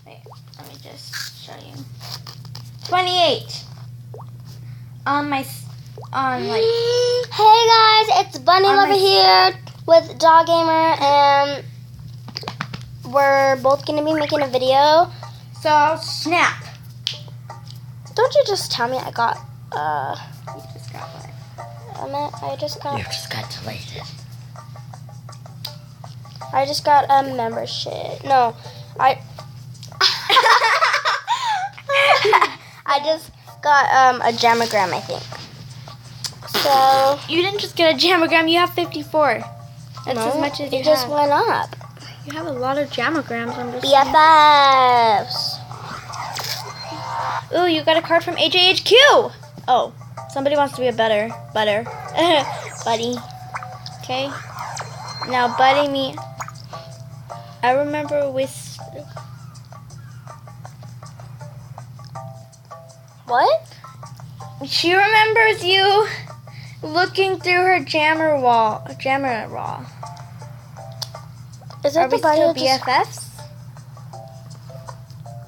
Wait, let me just show you. 28. Hey guys, it's Bunny Lover here with Dog Gamer, and we're both gonna be making a video. So snap. Don't you just tell me I got You just got what? I just got You just got deleted. I just got a membership. No, I just got a Jamagram, I think. So You didn't just get a Jamagram, you have 54. That's as much as you it just have. went up. You have a lot of Jamagrams. I'm just BFFs. Ooh, you got a card from AJHQ. Oh, somebody wants to be a buddy. Okay. Now, buddy me. I remember What? She remembers you looking through her jammer raw. Is Are that we the buddy still that just... BFFs?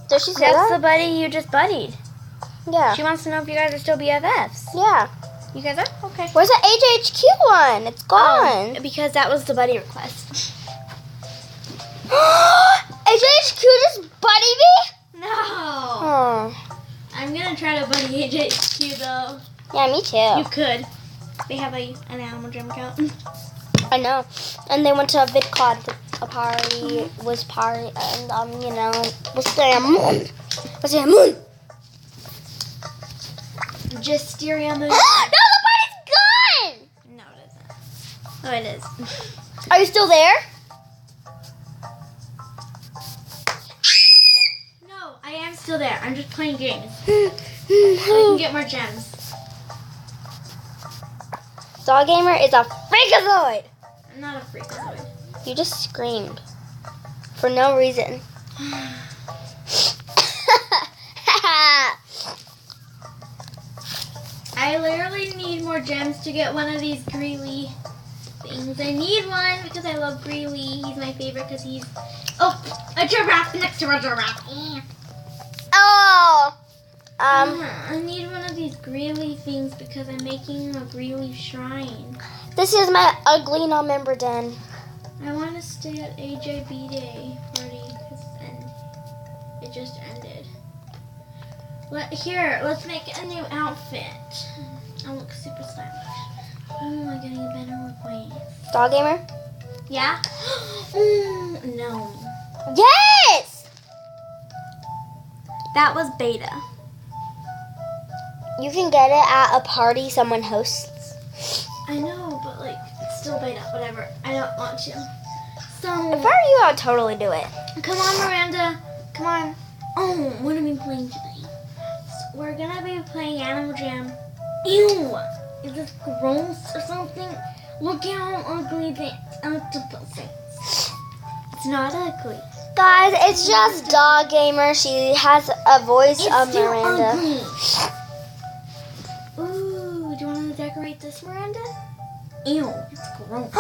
Did she say That's the that? buddy you just buddied. Yeah. She wants to know if you guys are still BFFs. Yeah. You guys are? Okay. Where's the AJHQ one? It's gone. Because that was the buddy request. AJHQ just buddy me? No. Oh. I'm going to try to buddy AJHQ though. Yeah, me too. You could. They have an Animal Jam account. I know. And they went to a VidCon, a party, was party, and was there a moon? Was there a moon? Wisteria Moon. No, the party's gone! No, it isn't. Oh, it is. Are you still there? No, I am still there. I'm just playing games. So I can get more gems. Dog Gamer is a freakazoid! I'm not a freakazoid. You just screamed. For no reason. I literally need more gems to get one of these Greely things. I need one because I love Greely. He's my favorite because he's... Oh, a giraffe next to a giraffe. Oh! I need one of these Greely things because I'm making a Greely shrine. This is my ugly non-member den. I want to stay at AJB Day party because it just ended. Let's make a new outfit. I look super stylish. Oh, I'm getting a better way. Dog Gamer? Yeah? No. Yes! That was beta. You can get it at a party someone hosts. I know, but it's still beta. Whatever. I don't want to. So, If I were you, I would totally do it. come on, Miranda. Come on. Oh, what are we playing today? So we're gonna be playing Animal Jam. Ew! Is this gross or something? Look how ugly the octopus is. It's not ugly. Guys, it's just Dog Gamer. She has a voice It's of still Miranda. ugly. Ooh, do you want to decorate this, Miranda? Ew, it's gross.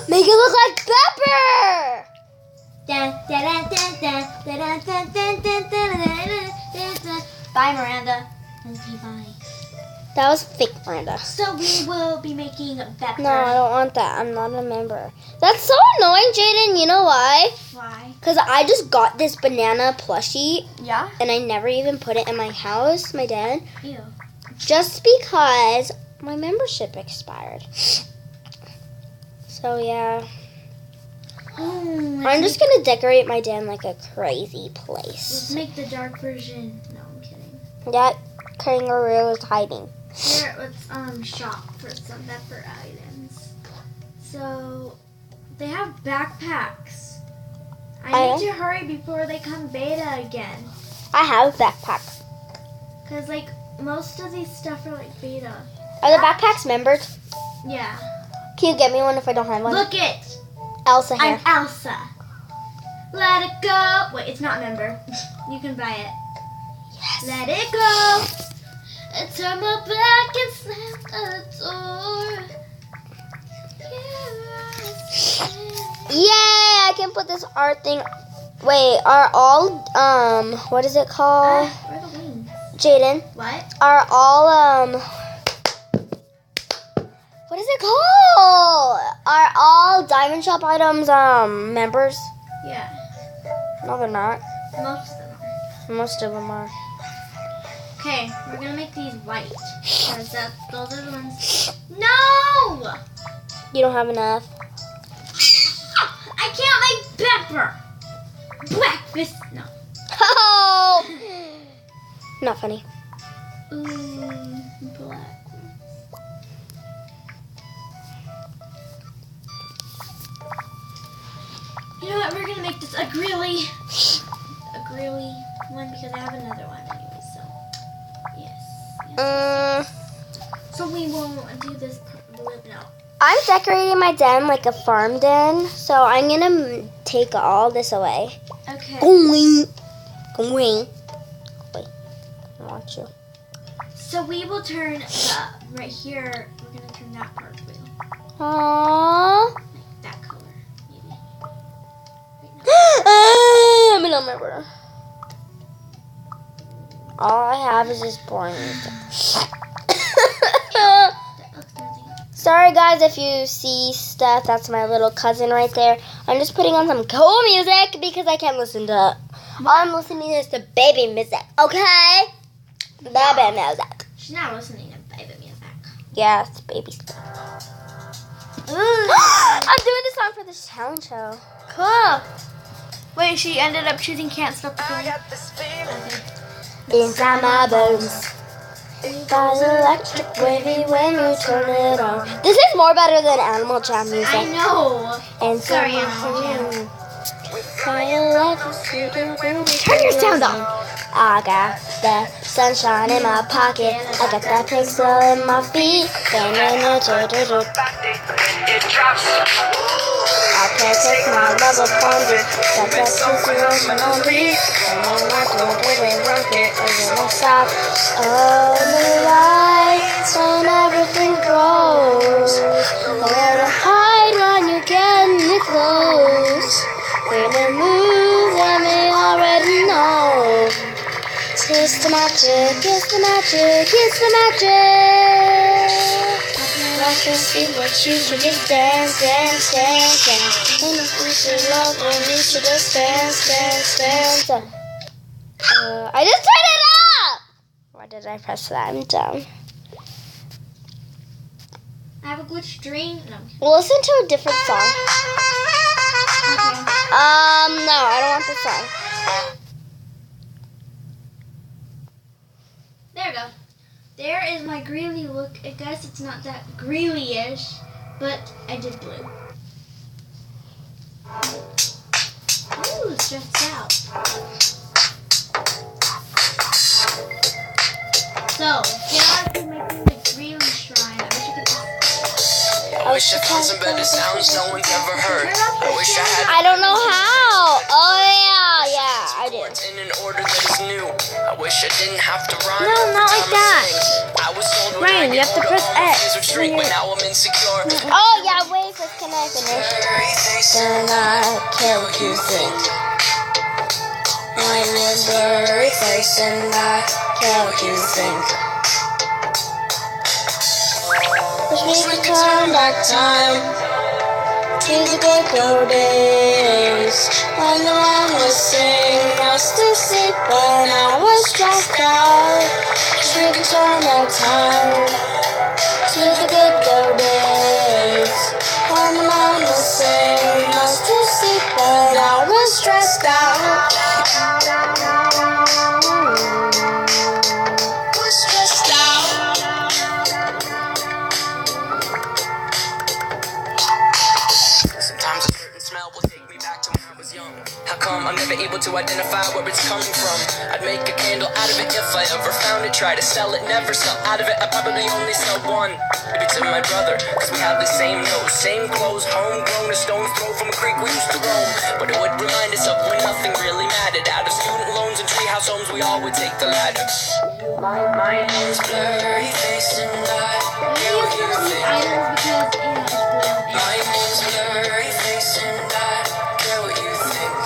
Make it look like Pepper! Bye, Miranda. Okay, bye. That was fake Miranda. So we will be making Pepper. No, I don't want that. I'm not a member. That's so annoying, Jaden. You know why? Why? Because I just got this banana plushie, Yeah? and I never even put it in my house, my dad, Ew. just because my membership expired. So, yeah. I'm just going to decorate my den like a crazy Let's place. make the dark version. No, I'm kidding. That kangaroo is hiding. Here, let's shop for some Pepper items. So, they have backpacks. I need to hurry before they come beta again. I have a backpack. Because, most of these stuff are, beta. Are the backpacks membered? Yeah. Can you get me one if I don't have one? Look it! Elsa here. I'm Elsa. Let it go. Wait, it's not member. You can buy it. Yes. Let it go. I turn my back and slam the door. Here I stand. Yay! I can put this art thing Wait, are all what is it called? Where are the wings? Jaden, What? are all what is it called? Are all Diamond Shop items members? Yeah, No, they're not. most of them are. Most of them are. Okay, we're gonna make these white. Because those are the ones. No! You don't have enough. I can't make pepper! Breakfast! No. Oh! Not funny. Black. You know what? We're gonna make this a grilly one because I have another one anyway. So yes. So we will do this blue now. I'm decorating my den like a farm den, so I'm gonna take all this away. Okay. Going. Wait, I want you. So we will turn the right here. We're gonna turn that part blue, Aww. like that color, maybe. I'm gonna remember. All I have is this boring music. That looks nothing. Sorry guys if you see stuff, that's my little cousin right there. I'm just putting on some cool music because I can't listen to I'm listening to the baby music, okay? Baby music. She's not listening to baby music. Yeah, it's baby stuff. I'm doing this song for this talent show. Cool. Wait, she ended up choosing Can't Stop the Feeling. Inside my bones. Got electric wavy when you turn it on. This is more better than Animal Jam music. I know. And Sorry, Animal Jam. Turn your sound off. I got that sunshine in my pocket. I got that pixel in my feet. I can't take my love upon me. Got that situation on me. And I'm not doing it, rock it, and then I stop. Oh, the lights and everything grows. Where to hide when you get me close. When it moves and we already know. It's the magic, it's the magic, it's the magic. I can see what you should just dance, dance, dance, dance. And if we should love, then we should just dance, dance, dance. I just turned it up! Why did I press that? I'm dumb. I have a glitch dream. No. We'll listen to a different song. Okay. No, I don't want this song. There we go. There is my greely look. I guess it's not that greely-ish, but I did blue. Ooh, stressed out. So, now I'm making the greely shrine. I wish I could. I wish I found some better sounds no one's ever heard. I wish I had. I don't know how. Oh, yeah, I do. In an order that is new. I wish I didn't have to rhyme. No, not like that. I was told Ryan, you have to press X. But now I'm insecure. Oh, yeah, wait, first can I finish? Then I care what you think. My name's blurry face and I care what you think. Wish we could turn back time to the good old days when the one was singing, I was still asleep when I was stressed out. Wish we could turn back time to the good old days when the one was singing, I was still asleep when I was stressed out. Was stressed out. Sometimes a certain smell will take me back to when I was young. How come I'm never able to identify where it's coming from? I'd make a candle out of it if I ever found it. Try to sell it, never sell out of it. I probably only sell one. Maybe to my brother, cause we have the same nose, same clothes, homegrown, a stone's throw from a creek we used to roam. But it would remind us of when nothing really mattered. Out of student loans and treehouse homes, we all would take the ladder. My name's blurry face and I care what you think. My name's blurry face and I care what you think.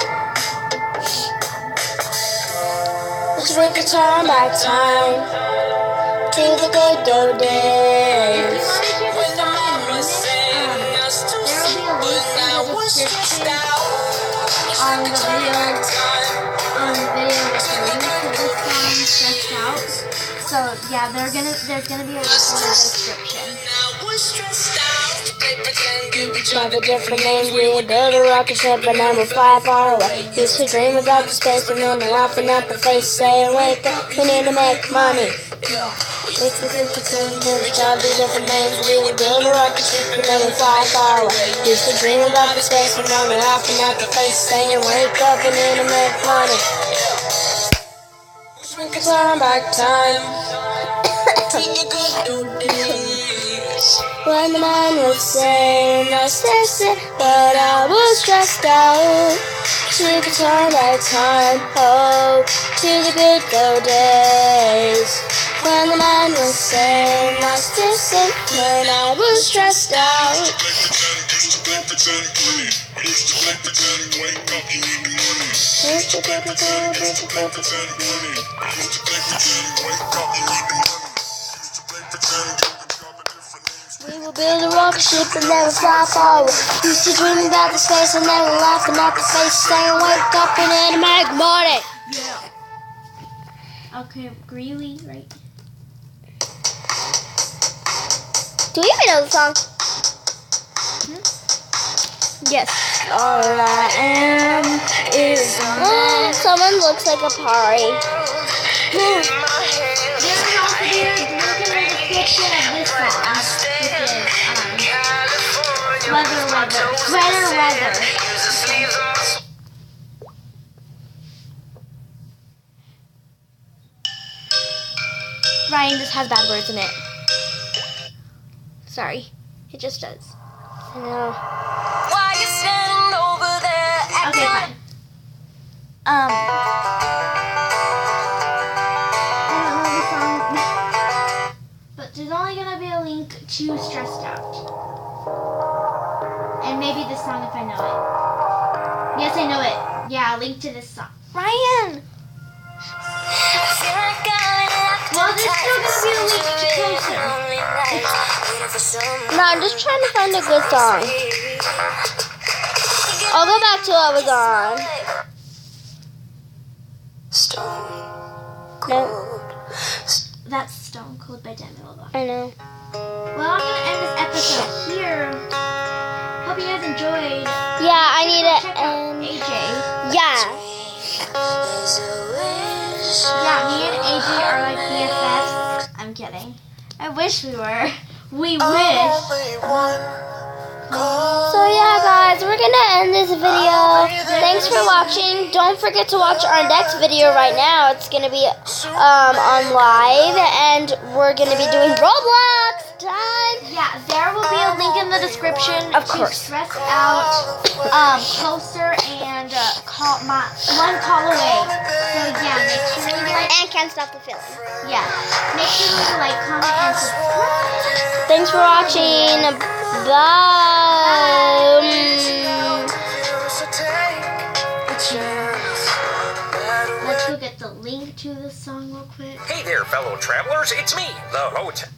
Wish we could turn back time to the good old days. When the mama sang us to sleep, but now we're stressed out. on the video with the link to this song, Stressed Out. So yeah, there's gonna be a link in the description. Now we're stressed out. They pretend give each By other the different names, we would build a rocket ship and then we'd fly far away. Used to dream about the space and then laughing at the face, saying, wake up, we need to make money. If we could pretend to each other different names, we would build a rocket ship and then we'd fly far away. Used to dream about the space and then laughing at the face, saying, wake up, we need to make money. Wish we could turn back time to the good old days. When the man was saying, I said, but I was stressed out. We could turn back time, oh, to the good old days. When the man was saying, I said, when I was stressed out. Used to play pretend, used to play pretend, wake up, you need the money. Used to play pretend, Used to play pretend, used to play pretend, wake up, you need the money. Used to play pretend, give each other different names. we would build a rocket ship and then we'd fly far away. Used to dream about the space and then we're laughing at the face, saying, wake up, we need to make money. Okay, Greeley, right? Do you even know the song? Yes. All I am is someone looks like a party. There's also be a link in the description of this song, which is Weather. Ryan just has bad words in it. Sorry, it just does. I know. Why you standing over there Okay, acting fine. I don't know the song, but there's only gonna be a link to Stressed Out, and maybe this song if I know it. Yes, I know it. Yeah, a link to this song. Ryan. Well, there's still gonna be a link to Closer. No, I'm just trying to find a good song. I'll go back to what was on. No, That's Stone Cold by Demi Lovato. I know. Well, I'm gonna end this episode here. Hope you guys enjoyed. Yeah, I need it. Check out AJ. Yeah. Yeah, me and AJ are like BFFs. I'm kidding. I wish we were. We wish. So yeah, guys, we're gonna end this video. Thanks for watching. Don't forget to watch our next video right now. It's gonna be on live, and we're gonna be doing Roblox time. Yeah, there will be a link in the description. Of to course. Stressed Out, Closer, and One Call Away. So yeah, make sure you like. And Can't Stop the Feeling. Yeah, make sure you like, comment, and subscribe. Thanks for watching. Let's go get the link to this song real quick. Hey there, fellow travelers. It's me, the Hotel.